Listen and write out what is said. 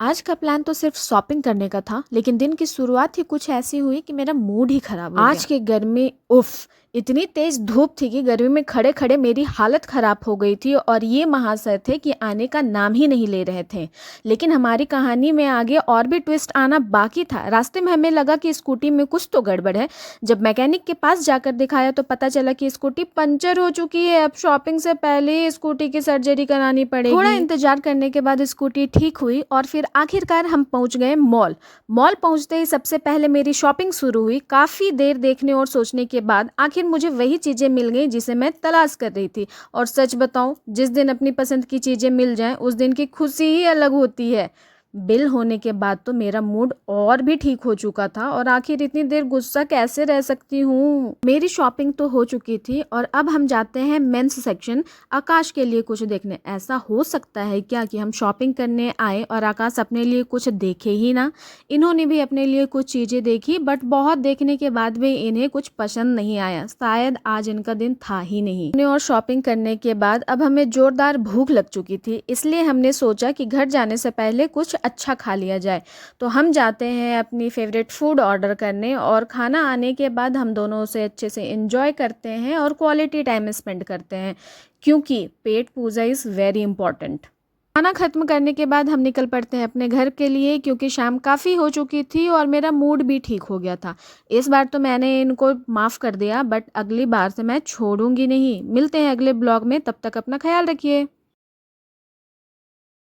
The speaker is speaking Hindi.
आज का प्लान तो सिर्फ शॉपिंग करने का था, लेकिन दिन की शुरुआत ही कुछ ऐसी हुई कि मेरा मूड ही खराब हो गया। आज की गर्मी उफ, इतनी तेज धूप थी कि गर्मी में खड़े खड़े मेरी हालत खराब हो गई थी और ये महाशय थे कि आने का नाम ही नहीं ले रहे थे। लेकिन हमारी कहानी में आगे और भी ट्विस्ट आना बाकी था। रास्ते में हमें लगा कि स्कूटी में कुछ तो गड़बड़ है। जब मैकेनिक के पास जाकर दिखाया तो पता चला कि स्कूटी पंचर हो चुकी है। अब शॉपिंग से पहले ही स्कूटी की सर्जरी करानी पड़ेगी। थोड़ा इंतजार करने के बाद स्कूटी ठीक हुई और फिर आखिरकार हम पहुंच गए मॉल। मॉल पहुंचते ही सबसे पहले मेरी शॉपिंग शुरू हुई। काफ़ी देर देखने और सोचने के बाद आखिर मुझे वही चीज़ें मिल गई जिसे मैं तलाश कर रही थी। और सच बताऊं, जिस दिन अपनी पसंद की चीज़ें मिल जाएं उस दिन की खुशी ही अलग होती है। बिल होने के बाद तो मेरा मूड और भी ठीक हो चुका था और आखिर इतनी देर गुस्सा कैसे रह सकती हूँ। मेरी शॉपिंग तो हो चुकी थी और अब हम जाते हैं मेंस सेक्शन, आकाश के लिए कुछ देखने। ऐसा हो सकता है क्या कि हम शॉपिंग करने आए और आकाश अपने लिए कुछ देखे ही ना। इन्होंने भी अपने लिए कुछ चीज़ें देखी, बट बहुत देखने के बाद भी इन्हें कुछ पसंद नहीं आया। शायद आज इनका दिन था ही नहीं। और शॉपिंग करने के बाद अब हमें जोरदार भूख लग चुकी थी, इसलिए हमने सोचा कि घर जाने से पहले कुछ अच्छा खा लिया जाए। तो हम जाते हैं अपनी फेवरेट फूड ऑर्डर करने और खाना आने के बाद हम दोनों उसे अच्छे से एंजॉय करते हैं और क्वालिटी टाइम स्पेंड करते हैं, क्योंकि पेट पूजा इज़ वेरी इंपॉर्टेंट। खाना खत्म करने के बाद हम निकल पड़ते हैं अपने घर के लिए, क्योंकि शाम काफ़ी हो चुकी थी और मेरा मूड भी ठीक हो गया था। इस बार तो मैंने इनको माफ़ कर दिया, बट अगली बार से मैं छोड़ूंगी नहीं। मिलते हैं अगले ब्लॉग में, तब तक अपना ख्याल रखिए।